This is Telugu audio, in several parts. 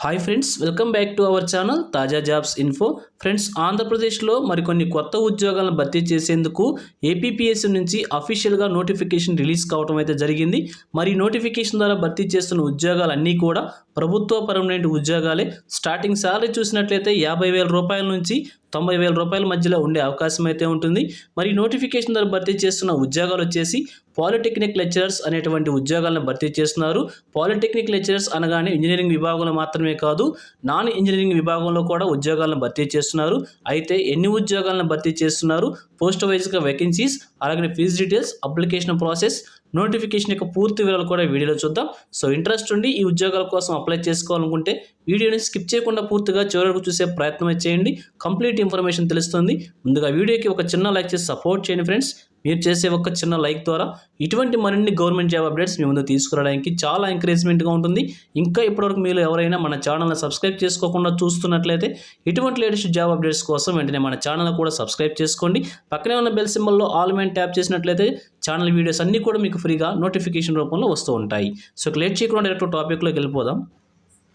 Hi friends, welcome back to our channel తాజా జాబ్స్ ఇన్ఫో. ఫ్రెండ్స్, ఆంధ్రప్రదేశ్లో మరికొన్ని కొత్త ఉద్యోగాలను భర్తీ చేసేందుకు ఏపీపీఎస్సీ నుంచి అఫీషియల్గా నోటిఫికేషన్ రిలీజ్ కావడం అయితే జరిగింది. మరి నోటిఫికేషన్ ద్వారా భర్తీ చేస్తున్న ఉద్యోగాలన్నీ కూడా ప్రభుత్వ పర్మనెంట్ ఉద్యోగాలే. స్టార్టింగ్ శాలరీ చూసినట్లయితే 50,000 రూపాయల నుంచి 90,000 రూపాయల మధ్యలో ఉండే అవకాశం అయితే ఉంటుంది. మరి నోటిఫికేషన్ ద్వారా భర్తీ చేస్తున్న ఉద్యోగాలు వచ్చేసి పాలిటెక్నిక్ లెక్చరర్స్ అనేటువంటి ఉద్యోగాలను భర్తీ చేస్తున్నారు. పాలిటెక్నిక్ లెక్చరర్స్ అనగానే ఇంజనీరింగ్ విభాగంలో మాత్రమే కాదు, నాన్ ఇంజనీరింగ్ విభాగంలో కూడా ఉద్యోగాలను భర్తీ చేస్తున్నారు. అయితే ఎన్ని ఉద్యోగాలను భర్తీ చేస్తున్నారు, పోస్ట్ వైజ్గా వేకెన్సీస్, అలాగే fees details, application process, notification యొక్క పూర్తి వివరాలు కూడా వీడియోలో చూద్దాం. సో ఇంట్రెస్ట్ ఉండి ఈ ఉద్యోగాల కోసం అప్లై చేసుకోవాలనుకుంటే వీడియోని స్కిప్ చేయకుండా పూర్తిగా చివరి వరకు చూసే ప్రయత్నం చేయండి. కంప్లీట్ ఇన్ఫర్మేషన్ తెలుస్తుంది. ముందుగా వీడియోకి ఒక చిన్న లైక్ చేసి సపోర్ట్ చేయండి ఫ్రెండ్స్. మీరు చేసే ఒక చిన్న లైక్ ద్వారా ఇటువంటి మరిన్ని గవర్నమెంట్ జాబ్ అప్డేట్స్ మీ ముందు తీసుకురావడానికి చాలా ఎంకరేజ్మెంట్గా ఉంటుంది. ఇంకా ఇప్పటివరకు మీరు ఎవరైనా మన ఛానల్ని సబ్స్క్రైబ్ చేసుకోకుండా చూస్తున్నట్లయితే ఇటువంటి లేటెస్ట్ జాబ్ అప్డేట్స్ కోసం వెంటనే మన ఛానల్ని కూడా సబ్స్క్రైబ్ చేసుకోండి. పక్కనే ఉన్న బెల్ సింబల్లో ఆల్ మెంట్ ట్యాప్ చేసినట్లయితే ఛానల్ వీడియోస్ అన్నీ కూడా మీకు ఫ్రీగా నోటిఫికేషన్ రూపంలో వస్తూ ఉంటాయి. సో లేట్ చేయకుండా డైరెక్ట్ టాపిక్లోకి వెళ్ళిపోదాం.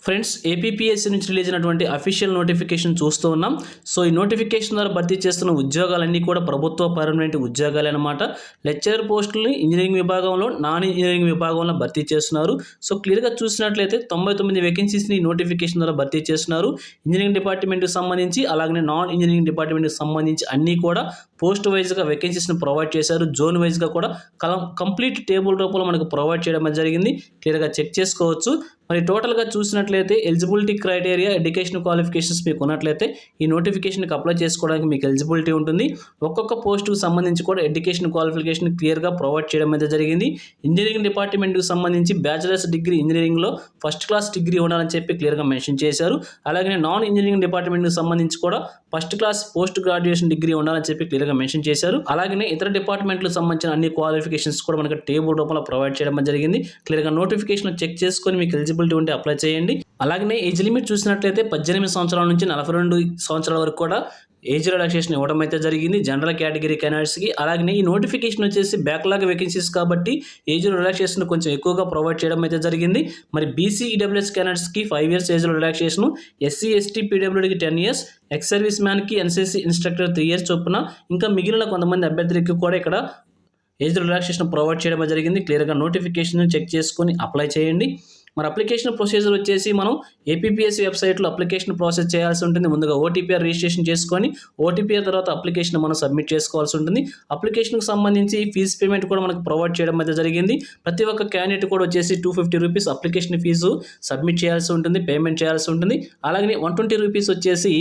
ఫ్రెండ్స్, ఏపీపీఎస్సీ నుంచి రిలీజ్ అయినటువంటి అఫీషియల్ నోటిఫికేషన్ చూస్తూ ఉన్నాం. సో ఈ నోటిఫికేషన్ ద్వారా భర్తీ చేస్తున్న ఉద్యోగాలన్నీ కూడా ప్రభుత్వ పర్మనెంట్ ఉద్యోగాలు అనమాట. లెక్చరర్ పోస్టులని ఇంజనీరింగ్ విభాగంలో, నాన్ ఇంజనీరింగ్ విభాగంలో భర్తీ చేస్తున్నారు. సో క్లియర్గా చూసినట్లయితే 99 వేకెన్సీస్ని నోటిఫికేషన్ ద్వారా భర్తీ చేస్తున్నారు. ఇంజనీరింగ్ డిపార్ట్మెంట్కి సంబంధించి, అలాగే నాన్ ఇంజనీరింగ్ డిపార్ట్మెంట్కి సంబంధించి అన్నీ కూడా పోస్ట్ వైజ్గా వేకెన్సీస్ని ప్రొవైడ్ చేశారు. జోన్ వైజ్గా కూడా కంప్లీట్ టేబుల్ రూపంలో మనకు ప్రొవైడ్ చేయడం జరిగింది. క్లియర్గా చెక్ చేసుకోవచ్చు. మరి టోటల్గా చూసినట్లయితే ఎలిజిబిలిటీ క్రైటీరియా, ఎడ్యుకేషన్ క్వాలిఫికేషన్స్ మీకు ఉన్నట్లయితే ఈ నోటిఫికేషన్కి అప్లై చేసుకోవడానికి మీకు ఎలిజిబిలిటీ ఉంటుంది. ఒక్కొక్క పోస్టుకు సంబంధించి కూడా ఎడ్యుకేషన్ క్వాలిఫికేషన్ క్లియర్గా ప్రొవైడ్ చేయడం అయితే జరిగింది. ఇంజనీరింగ్ డిపార్ట్మెంట్కి సంబంధించి బ్యాచిలర్స్ డిగ్రీ ఇంజనీరింగ్లో ఫస్ట్ క్లాస్ డిగ్రీ ఉండాలని చెప్పి క్లియర్గా మెన్షన్ చేశారు. అలాగే నాన్ ఇంజనీరింగ్ డిపార్ట్మెంట్కి సంబంధించి కూడా first class post graduation degree ఉండాలని చెప్పి క్లియర్గా మెన్షన్ చేశారు. అలాగే ఇతర డిపార్ట్మెంట్లకు సంబంధించిన అన్ని క్వాలిఫికేషన్స్ కూడా మనకు టేబుల్ రూపంలో ప్రొవైడ్ చేయడం జరిగింది. క్లియర్గా నోటిఫికేషన్ చెక్ చేసుకొని మీకు ఎలిజిబిలిటీ ఉంటే అప్లై చేయండి. అలాగే ఏజ్ లిమిట్ చూసినట్లయితే 18 సంవత్సరాల నుంచి 42 సంవత్సరాల వరకు కూడా ఏజ్ రిలాక్సేషన్ ఇవ్వడం అయితే జరిగింది జనరల్ కేటగిరీ క్యాండిడేట్స్కి. అలాగే ఈ నోటిఫికేషన్ వచ్చేసి బ్యాక్లాగ్ వేకెన్సీస్ కాబట్టి ఏజ్ రిలాక్సేషన్ కొంచెం ఎక్కువగా ప్రొవైడ్ చేయడం అయితే జరిగింది. మరి బీసీ ఈడబ్ల్యూఎస్ క్యాండిడేట్స్కి 5 years age relaxation, SC ST పీడబ్ల్యూడీకి 10 years, ఎక్స్ సర్వీస్ మ్యాన్కి ఎన్సీసీ ఇన్స్ట్రక్టర్ 3 years చొప్పున, ఇంకా మిగిలిన కొంతమంది అభ్యర్థులకి కూడా ఇక్కడ ఏజ్ రిలాక్సేషన్ ప్రొవైడ్ చేయడం జరిగింది. క్లియర్గా నోటిఫికేషన్ చెక్ చేసుకొని అప్లై చేయండి. మరి అప్లికేషన్ ప్రొసీజర్ వచ్చేసి మనం ఏపీపీఎస్సీ వెబ్సైట్లో అప్లికేషన్ ప్రాసెస్ చేయాల్సి ఉంటుంది. ముందుగా ఓటీపీఆర్ రిజిస్ట్రేషన్ చేసుకొని ఓటీపీఆర్ తర్వాత అప్లికేషన్ మనం సబ్మిట్ చేసుకోవాల్సి ఉంటుంది. అప్లికేషన్కి సంబంధించి ఫీజు పేమెంట్ కూడా మనకు ప్రొవైడ్ చేయడం అయితే జరిగింది. ప్రతి ఒక్క క్యాండిడేట్ కూడా వచ్చేసి 250 రూపీస్ అప్లికేషన్ ఫీజు సబ్మిట్ చేయాల్సి ఉంటుంది, పేమెంట్ చేయాల్సి ఉంటుంది. అలాగే 120 రూపీస్ వచ్చేసి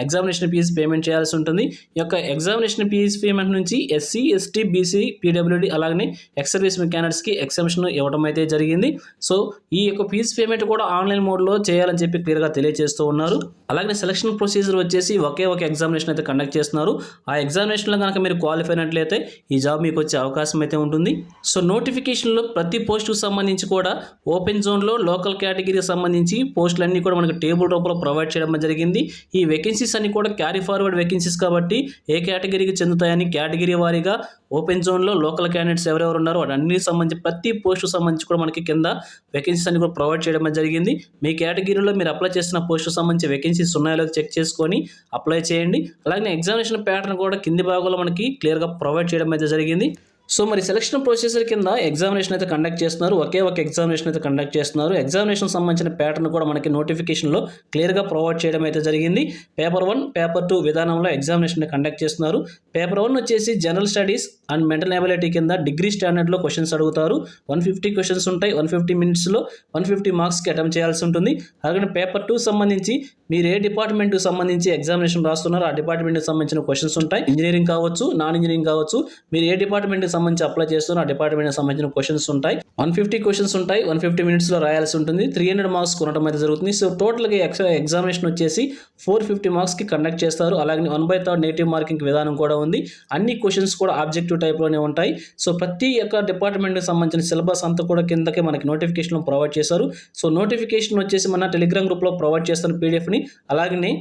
ఎగ్జామినేషన్ ఫీజు పేమెంట్ చేయాల్సి ఉంటుంది. ఈ యొక్క ఎగ్జామినేషన్ ఫీజు పేమెంట్ నుంచి ఎస్సీ ఎస్టీ బీసీ పీడబ్ల్యూడీ అలాగే ఎక్స్ సర్వీస్ క్యాండిడేట్స్కి ఎగ్జామినేషన్ ఇవ్వడం అయితే జరిగింది. సో ఈ యొక్క ఫీజు పేమెంట్ కూడా ఆన్లైన్ మోడ్లో చేయాలని చెప్పి క్లియర్గా తెలియజేస్తూ ఉన్నారు. అలాగే సెలక్షన్ ప్రొసీజర్ వచ్చేసి ఒకే ఒక ఎగ్జామినేషన్ అయితే కండక్ట్ చేస్తున్నారు. ఆ ఎగ్జామినేషన్లో కనుక మీరు క్వాలిఫై అయినట్లయితే ఈ జాబ్ మీకు వచ్చే అవకాశం అయితే ఉంటుంది. సో నోటిఫికేషన్లో ప్రతి పోస్టుకు సంబంధించి కూడా ఓపెన్ జోన్లో లోకల్ కేటగిరీకి సంబంధించి పోస్టులన్నీ కూడా మనకు టేబుల్ రూపంలో ప్రొవైడ్ చేయడం జరిగింది. ఈ వేకెన్సీస్ అన్ని కూడా క్యారీ ఫార్వర్డ్ వేకెన్సీస్ కాబట్టి ఏ కేటగిరీకి చెందుతాయని కేటగిరీ వారీగా ఓపెన్ జోన్లో లోకల్ క్యాండిడేట్స్ ఎవరెవరు ఉన్నారో వాటన్నిటికి సంబంధించి ప్రతి పోస్టుకు సంబంధించి కూడా మనకి కింద వేకెన్సీస్ అన్ని కూడా ప్రొవైడ్ చేయడం జరిగింది. మీ కేటగిరీలో మీరు అప్లై చేసిన పోస్టుకు సంబంధించి వేకెన్సీస్ ఉన్నాయో లేదో చెక్ చేసుకొని అప్లై చేయండి. అలాగే ఎగ్జామినేషన్ ప్యాటర్న్ కూడా కింది భాగంలో మనకి క్లియర్గా ప్రొవైడ్ చేయడం అయితే జరిగింది. సో మరి సెలక్షన్ ప్రొసీజర్ కింద ఎగ్జామినేషన్ అయితే కండక్ట్ చేస్తున్నారు. ఒకే ఒక ఎగ్జామినేషన్ అయితే కండక్ట్ చేస్తున్నారు. ఎగ్జామినేషన్ సంబంధించిన ప్యాటర్న్ కూడా మనకి నోటిఫికేషన్లో క్లియర్గా ప్రొవైడ్ చేయడం అయితే జరిగింది. పేపర్ 1, పేపర్ 2 విధానంలో ఎగ్జామినేషన్ కండక్ట్ చేస్తున్నారు. పేపర్ 1 వచ్చేసి general studies and mental ability కింద డిగ్రీ స్టాండర్డ్లో క్వశ్చన్స్ అడుగుతారు. 150 క్వశ్చన్స్ ఉంటాయి. 150 మినిట్స్లో 150 మార్క్స్కి అటెంప్ట్ చేయాల్సి ఉంటుంది. అలాగే పేపర్ 2 సంబంధించి మీరు ఏ డిపార్ట్మెంట్కి సంబంధించి ఎగ్జామినేషన్ రాస్తున్నారో ఆ డిపార్ట్మెంట్కి సంబంధించిన క్వశ్చన్స్ ఉంటాయి. ఇంజనీరింగ్ కావచ్చు, నాన్ ఇంజనీరింగ్ కావచ్చు, మీరు ఏ డిపార్ట్మెంట్కి సంబంధించి అప్లై చేస్తున్న ఆ డిపార్ట్మెంట్కి సంబంధించిన క్వశ్చన్స్ ఉంటాయి. 150 క్వశ్చన్స్ ఉంటాయి. 150 మినిట్స్లో రాయాల్సి ఉంటుంది. 300 మార్క్స్ కొనడం అయితే జరుగుతుంది. సో టోటల్గా ఎగ్జామినేషన్ వచ్చేసి 450 మార్క్స్కి కండక్ట్ చేస్తారు. అలాగే 1/3 నెగిటివ్ మార్కింగ్ విధానం కూడా ఉంది. అన్ని క్వశ్చన్స్ కూడా ఆబ్జెక్టివ్ టైప్లోనే ఉంటాయి. సో ప్రతి ఒక్క డిపార్ట్మెంట్కి సంబంధించిన సిలబస్ అంతా కూడా కిందకే మనకి నోటిఫికేషన్లో ప్రొవైడ్ చేశారు. సో నోటిఫికేషన్ వచ్చేసి మన టెలిగ్రామ్ గ్రూప్లో ప్రొవైడ్ చేస్తున్న పీడిఎఫ్ని అలాగే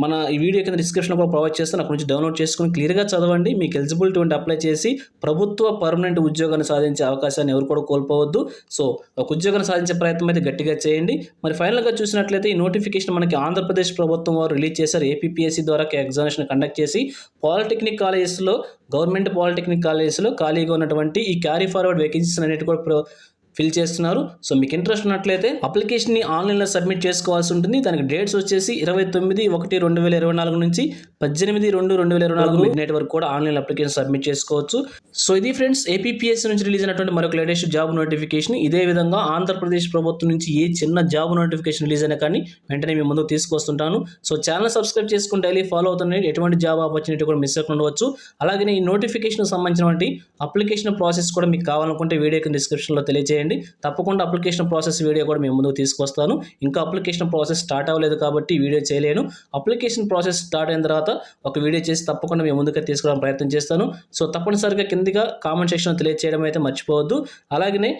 మన ఈ వీడియో కింద డిస్క్రిప్షన్లో కూడా ప్రొవైడ్ చేస్తాను. అక్కడ నుంచి డౌన్లోడ్ చేసుకుని క్లియర్గా చదవండి. మీకు ఎలిజిబిలిటీ ఉంటే అప్లై చేసి ప్రభుత్వ పర్మనెంట్ ఉద్యోగాన్ని సాధించే అవకాశాన్ని ఎవరు కూడా కోల్పోవద్దు. సో ఒక ఉద్యోగాన్ని సాధించే ప్రయత్నం అయితే గట్టిగా చేయండి. మరి ఫైనల్గా చూసినట్లయితే ఈ నోటిఫికేషన్ మనకి ఆంధ్రప్రదేశ్ ప్రభుత్వం వారు రిలీజ్ చేశారు. ఏపీపీఎస్సీ ద్వారా ఎగ్జామినేషన్ కండక్ట్ చేసి పాలిటెక్నిక్ కాలేజెస్లో, గవర్నమెంట్ పాలిటెక్నిక్ కాలేజెస్లో ఖాళీగా ఉన్నటువంటి ఈ క్యారీ ఫార్వర్డ్ వేకెన్సీస్ అనేవి కూడా ఫిల్ చేస్తున్నారు. సో మీకు ఇంట్రెస్ట్ ఉన్నట్లయితే అప్లికేషన్ని ఆన్లైన్లో సబ్మిట్ చేసుకోవాల్సి ఉంటుంది. దానికి డేట్స్ వచ్చేసి 29/1/2024 నుంచి 18/2/2024 మిడ్ నైట్ వరకు కూడా ఆన్లైన్ అప్లికేషన్ సబ్మిట్ చేసుకోవచ్చు. సో ఇది ఫ్రెండ్స్ ఏపీపీఎస్సీ నుంచి రిలీజ్ అయినటువంటి మరొక లేటెస్ట్ జాబ్ నోటిఫికేషన్. ఇదే విధంగా ఆంధ్రప్రదేశ్ ప్రభుత్వం నుంచి ఏ చిన్న జాబ్ నోటిఫికేషన్ రిలీజ్ అయినా కానీ వెంటనే మీ ముందుకు తీసుకొస్తుంటాను. సో ఛానల్ సబ్స్క్రైబ్ చేసుకుని డైలీ ఫాలో అవుతున్నాయి. ఎటువంటి జాబ్ ఆపర్చునిటీ కూడా మిస్ అవ్వకుండా ఉండవచ్చు. అలాగే ఈ నోటిఫికేషన్ సంబంధించినటువంటి అప్లికేషన్ ప్రాసెస్ కూడా మీకు కావాలనుకుంటే వీడియో కింద డిస్క్రిప్షన్లో తెలియజేయండి. తప్పకుండా అప్లికేషన్ ప్రాసెస్ వీడియో కూడా మేము ముందుకు తీసుకొస్తాను. ఇంకా అప్లికేషన్ ప్రాసెస్ స్టార్ట్ అవ్వలేదు కాబట్టి వీడియో చేయలేను. అప్లికేషన్ ప్రాసెస్ స్టార్ట్ అయిన తర్వాత ఒక వీడియో చేసి తప్పకుండా మేము ముందుకు తీసుకురావడానికి ప్రయత్నం చేస్తాను. సో తప్పనిసరిగా కిందిగా కామెంట్ సెక్షన్లో తెలియజేయడం అయితే మర్చిపోవద్దు. అలాగనే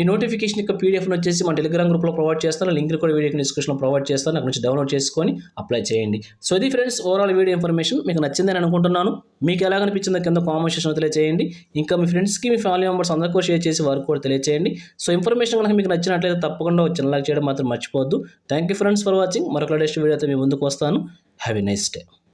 ఈ నోటిఫికేషన్ యొక్క పీడిఎఫ్ను వచ్చేసి మన టెలిగ్రామ్ గ్రూప్లో ప్రొవైడ్ చేస్తాను. లింక్ కూడా వీడియో డిస్క్రిప్షన్లో ప్రొవైడ్ చేస్తాను. అక్కడ నుంచి డౌన్లోడ్ చేసుకొని అప్లై చేయండి. సో ఇది ఫ్రెండ్స్ ఓవరాల్ వీడియో ఇన్ఫర్మేషన్ మీకు నచ్చిందని అనుకుంటున్నాను. మీకు ఎలా అనిపించిందో కింద కామెంట్ సెక్షన్లో తెలియజేయండి. ఇంకా మీ ఫ్రెండ్స్కి, మీ ఫ్యామిలీ మెంబర్స్ అందరికీ షేర్ చేసి వారికి కూడా తెలియజేయండి. సో ఇన్ఫర్మేషన్ కనుక మీకు నచ్చినట్లయితే తప్పకుండా ఒక చిన్న లైక్ చేయడం మాత్రం మర్చిపోవద్దు. Thank you friends for watching. మరొక లేటెస్ట్ వీడియోతో మీ ముందుకు వస్తాను. Have a nice day.